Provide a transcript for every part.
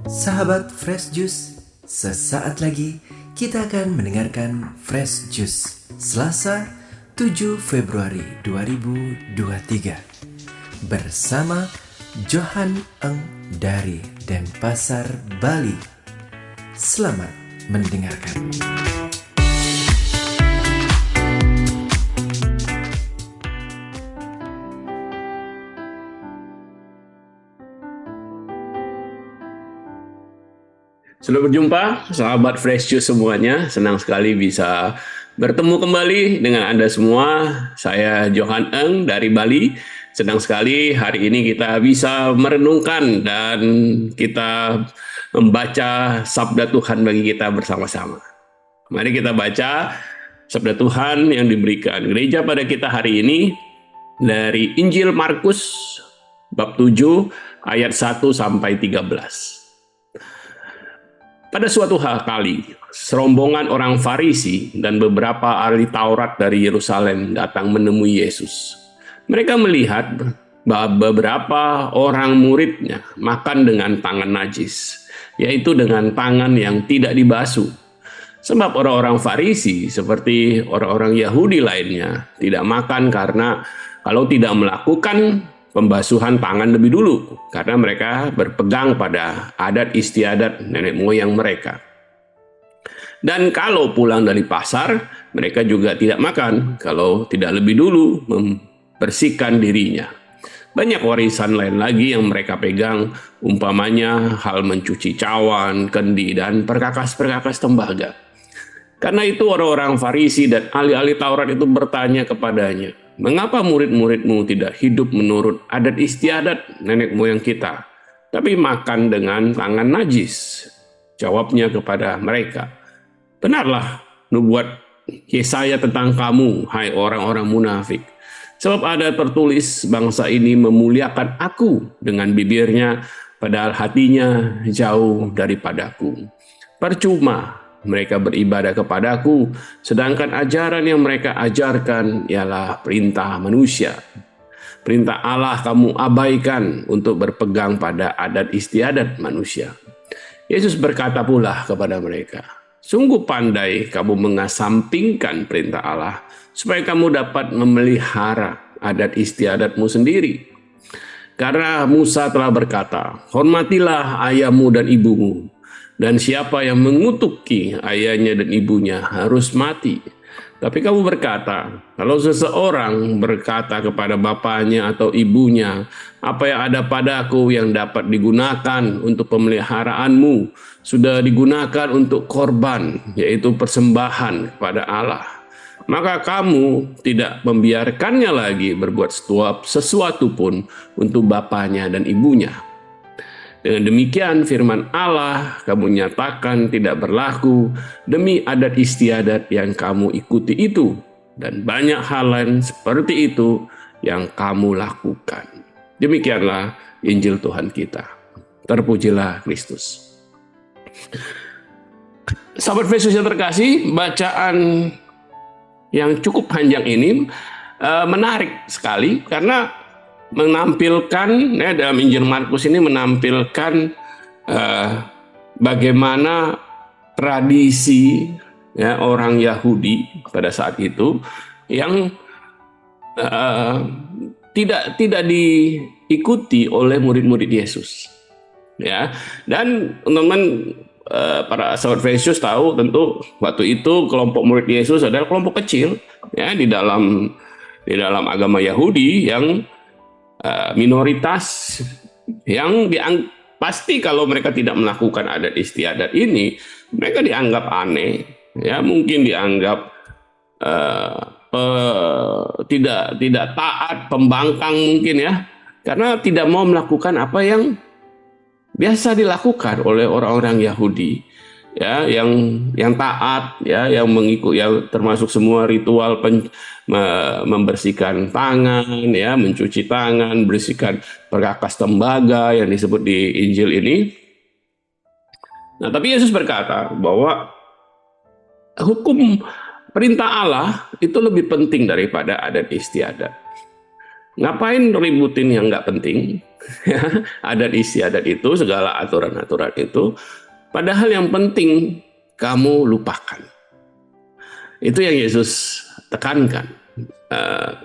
Sahabat Fresh Juice, sesaat lagi kita akan mendengarkan Fresh Juice Selasa 7 Februari 2023 bersama Johan Eng dari Denpasar, Bali. Selamat mendengarkan. Selamat berjumpa, sahabat Fresh Juice semuanya. Senang sekali bisa bertemu kembali dengan Anda semua. Saya Johan Eng dari Bali. Senang sekali hari ini kita bisa merenungkan dan kita membaca sabda Tuhan bagi kita bersama-sama. Mari kita baca sabda Tuhan yang diberikan gereja pada kita hari ini dari Injil Markus bab 7 ayat 1 sampai 13. Pada suatu kali, serombongan orang Farisi dan beberapa ahli Taurat dari Yerusalem datang menemui Yesus. Mereka melihat bahwa beberapa orang muridnya makan dengan tangan najis, yaitu dengan tangan yang tidak dibasuh. Sebab orang-orang Farisi seperti orang-orang Yahudi lainnya tidak makan karena kalau tidak melakukan pembasuhan tangan lebih dulu karena mereka berpegang pada adat istiadat nenek moyang mereka. Dan kalau pulang dari pasar, mereka juga tidak makan kalau tidak lebih dulu membersihkan dirinya. Banyak warisan lain lagi yang mereka pegang, umpamanya hal mencuci cawan, kendi, dan perkakas-perkakas tembaga. Karena itu orang-orang Farisi dan ahli-ahli Taurat itu bertanya kepadanya, "Mengapa murid-muridmu tidak hidup menurut adat istiadat nenek moyang kita, tapi makan dengan tangan najis?" Jawabnya kepada mereka, "Benarlah nubuat Yesaya tentang kamu, hai orang-orang munafik. Sebab ada tertulis, bangsa ini memuliakan aku dengan bibirnya, padahal hatinya jauh daripadaku. Percuma mereka beribadah kepadaku, sedangkan ajaran yang mereka ajarkan ialah perintah manusia. Perintah Allah kamu abaikan untuk berpegang pada adat istiadat manusia." Yesus berkata pula kepada mereka, "Sungguh pandai kamu mengasampingkan perintah Allah, supaya kamu dapat memelihara adat istiadatmu sendiri. Karena Musa telah berkata, hormatilah ayahmu dan ibumu, dan siapa yang mengutuki ayahnya dan ibunya harus mati. Tapi kamu berkata, kalau seseorang berkata kepada bapaknya atau ibunya, apa yang ada padaku yang dapat digunakan untuk pemeliharaanmu, sudah digunakan untuk korban, yaitu persembahan kepada Allah. Maka kamu tidak membiarkannya lagi berbuat sesuatu pun untuk bapaknya dan ibunya. Dengan demikian firman Allah kamu nyatakan tidak berlaku demi adat istiadat yang kamu ikuti itu, dan banyak hal lain seperti itu yang kamu lakukan." Demikianlah Injil Tuhan kita. Terpujilah Kristus. Sahabat Yesus yang terkasih, bacaan yang cukup panjang ini menarik sekali karena menampilkan, dalam Injil Markus ini menampilkan bagaimana tradisi orang Yahudi pada saat itu yang tidak diikuti oleh murid-murid Yesus. Ya, dan teman-teman para sahabat Yesus tahu tentu waktu itu kelompok murid Yesus adalah kelompok kecil ya di dalam agama Yahudi yang minoritas yang pasti kalau mereka tidak melakukan adat istiadat ini mereka dianggap aneh ya, mungkin dianggap tidak taat, pembangkang mungkin ya, karena tidak mau melakukan apa yang biasa dilakukan oleh orang-orang Yahudi ya, yang taat ya, yang mengikut, yang termasuk semua ritual membersihkan tangan ya, mencuci tangan, bersihkan perkakas tembaga yang disebut di Injil ini. Nah, tapi Yesus berkata bahwa hukum perintah Allah itu lebih penting daripada adat istiadat. Ngapain ributin yang nggak penting? Adat istiadat itu, segala aturan-aturan itu, padahal yang penting kamu lupakan. Itu yang Yesus tekankan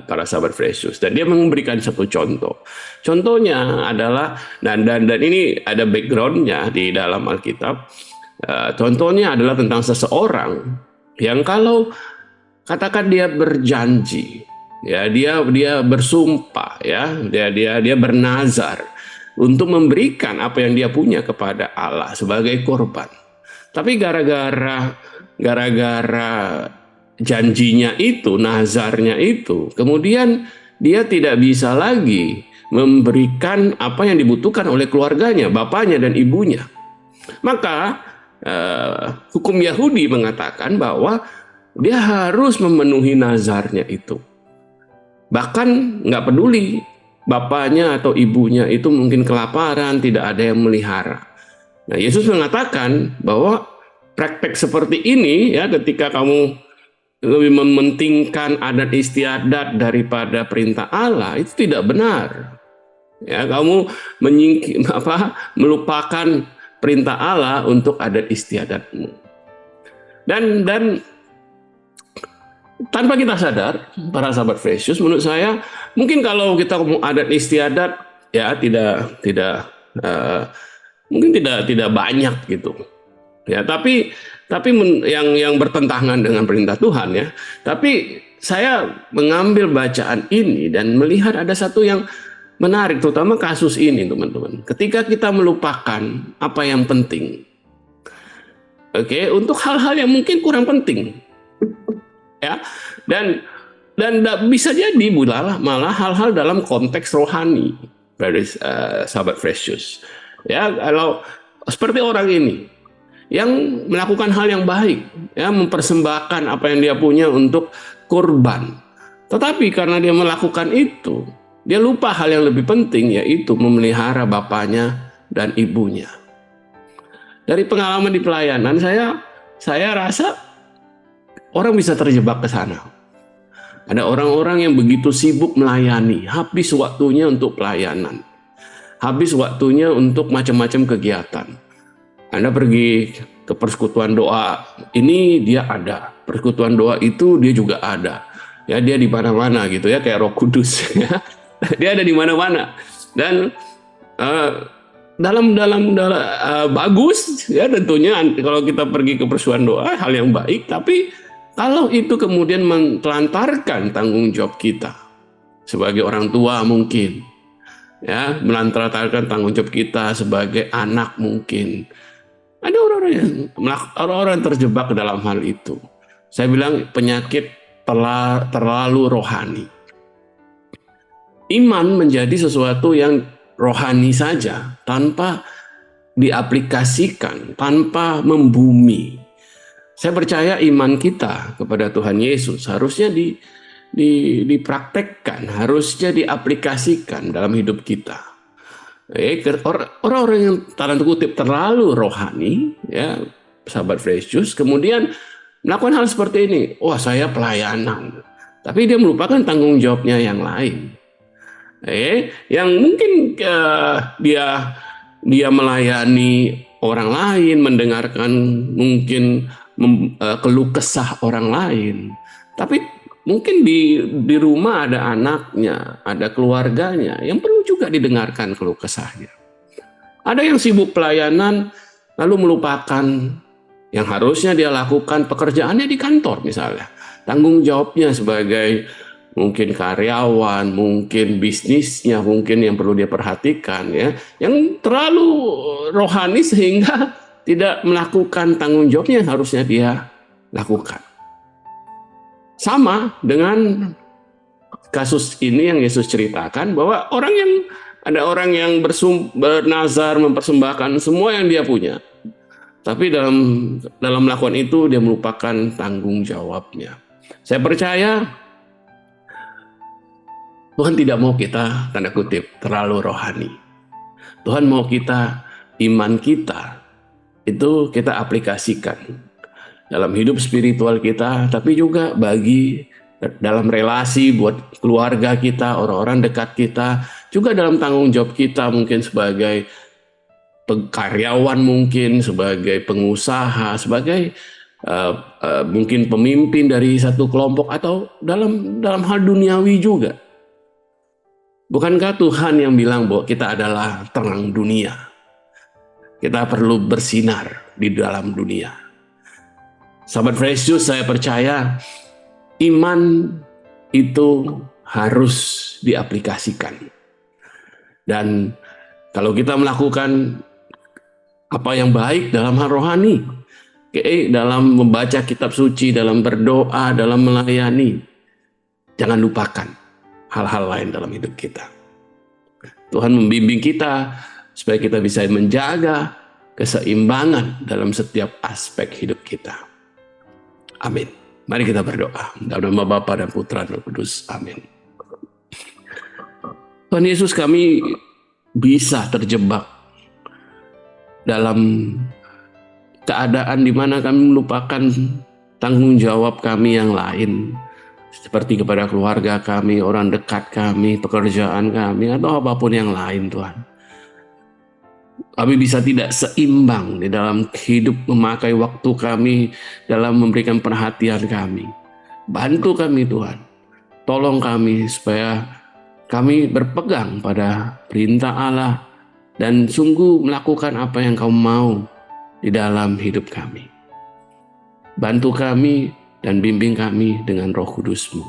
para sahabat Fresh Juice, dan dia memberikan satu contoh. Contohnya adalah dan ini ada backgroundnya di dalam Alkitab. Contohnya adalah tentang seseorang yang kalau katakan dia berjanji, ya dia bersumpah, ya dia bernazar untuk memberikan apa yang dia punya kepada Allah sebagai korban. Tapi gara-gara janjinya itu, nazarnya itu, kemudian dia tidak bisa lagi memberikan apa yang dibutuhkan oleh keluarganya, bapaknya dan ibunya. Maka hukum Yahudi mengatakan bahwa dia harus memenuhi nazarnya itu. Bahkan nggak peduli bapaknya atau ibunya itu mungkin kelaparan, tidak ada yang melihara. Nah, Yesus mengatakan bahwa praktek seperti ini, ya, ketika kamu lebih mementingkan adat istiadat daripada perintah Allah, itu tidak benar. Ya, kamu melupakan perintah Allah untuk adat istiadatmu. Dan tanpa kita sadar, para sahabat Fresh Juice, menurut saya mungkin kalau kita ngomong adat istiadat, ya mungkin tidak banyak gitu, ya. Tapi yang bertentangan dengan perintah Tuhan, ya. Tapi saya mengambil bacaan ini dan melihat ada satu yang menarik, terutama kasus ini, teman-teman. Ketika kita melupakan apa yang penting, untuk hal-hal yang mungkin kurang penting. Ya, dan bisa jadi malah hal-hal dalam konteks rohani dari sahabat Fresh Juice. Ya, kalau seperti orang ini yang melakukan hal yang baik, ya, mempersembahkan apa yang dia punya untuk kurban. Tetapi karena dia melakukan itu, dia lupa hal yang lebih penting, yaitu memelihara bapaknya dan ibunya. Dari pengalaman di pelayanan, saya rasa orang bisa terjebak ke sana. Ada orang-orang yang begitu sibuk melayani, habis waktunya untuk pelayanan, habis waktunya untuk macam-macam kegiatan. Anda pergi ke persekutuan doa, ini dia ada. Persekutuan doa itu dia juga ada. Ya, dia di mana-mana gitu, ya, kayak Roh Kudus. Ya. Dia ada di mana-mana. Dan bagus, ya, tentunya kalau kita pergi ke persekutuan doa, hal yang baik. Tapi kalau itu kemudian menelantarkan tanggung jawab kita sebagai orang tua, mungkin, ya, melantarkan tanggung jawab kita sebagai anak, mungkin ada orang-orang yang terjebak dalam hal itu. Saya bilang penyakit terlalu rohani. Iman menjadi sesuatu yang rohani saja tanpa diaplikasikan, tanpa membumi. Saya percaya iman kita kepada Tuhan Yesus harusnya dipraktekkan, harusnya diaplikasikan dalam hidup kita. Orang-orang yang tanda kutip terlalu rohani, ya, sahabat Fresh Juice, kemudian melakukan hal seperti ini. Wah, saya pelayanan, tapi dia melupakan tanggung jawabnya yang lain. Yang mungkin dia melayani orang lain, mendengarkan mungkin keluh kesah orang lain, tapi mungkin di rumah ada anaknya, ada keluarganya yang perlu juga didengarkan keluh kesahnya. Ada yang sibuk pelayanan lalu melupakan yang harusnya dia lakukan, pekerjaannya di kantor misalnya, tanggung jawabnya sebagai mungkin karyawan, mungkin bisnisnya, mungkin yang perlu dia perhatikan, ya, yang terlalu rohani sehingga tidak melakukan tanggung jawabnya yang harusnya dia lakukan. Sama dengan kasus ini yang Yesus ceritakan, bahwa ada orang yang bernazar, mempersembahkan semua yang dia punya, tapi dalam melakukan itu dia melupakan tanggung jawabnya. Saya percaya Tuhan tidak mau kita, tanda kutip, terlalu rohani. Tuhan mau kita, iman kita itu kita aplikasikan dalam hidup spiritual kita, tapi juga bagi dalam relasi buat keluarga kita, orang-orang dekat kita, juga dalam tanggung jawab kita mungkin sebagai karyawan, mungkin sebagai pengusaha, sebagai mungkin pemimpin dari satu kelompok, atau dalam hal duniawi juga. Bukankah Tuhan yang bilang bahwa kita adalah terang dunia? Kita perlu bersinar di dalam dunia. Sahabat Fresh Juice, saya percaya iman itu harus diaplikasikan. Dan kalau kita melakukan apa yang baik dalam hal rohani, dalam membaca kitab suci, dalam berdoa, dalam melayani, jangan lupakan hal-hal lain dalam hidup kita. Tuhan membimbing kita supaya kita bisa menjaga keseimbangan dalam setiap aspek hidup kita. Amin. Mari kita berdoa. Dalam nama Bapa dan Putra dan Roh Kudus. Amin. Tuhan Yesus, kami bisa terjebak dalam keadaan di mana kami melupakan tanggung jawab kami yang lain, seperti kepada keluarga kami, orang dekat kami, pekerjaan kami, atau apapun yang lain. Tuhan, kami bisa tidak seimbang di dalam hidup, memakai waktu kami dalam memberikan perhatian kami. Bantu kami Tuhan, tolong kami supaya kami berpegang pada perintah Allah dan sungguh melakukan apa yang Kau mau di dalam hidup kami. Bantu kami dan bimbing kami dengan Roh Kudus-Mu.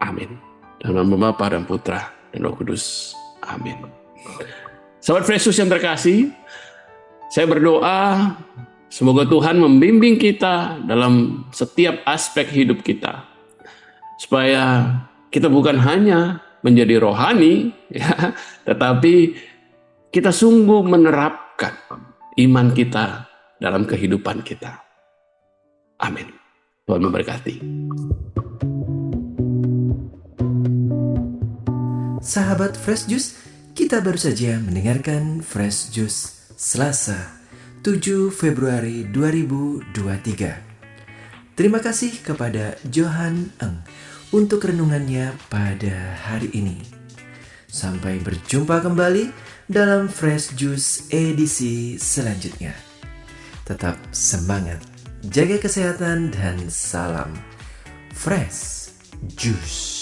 Amin. Dalam nama Bapa dan Putra dan Roh Kudus. Amin. Sahabat Fresh Juice yang terkasih, saya berdoa semoga Tuhan membimbing kita dalam setiap aspek hidup kita, supaya kita bukan hanya menjadi rohani, ya, tetapi kita sungguh menerapkan iman kita dalam kehidupan kita. Amin. Tuhan memberkati. Sahabat Fresh Juice, kita baru saja mendengarkan Fresh Juice Selasa 7 Februari 2023. Terima kasih kepada Johan Eng untuk renungannya pada hari ini. Sampai berjumpa kembali dalam Fresh Juice edisi selanjutnya. Tetap semangat, jaga kesehatan, dan salam Fresh Juice.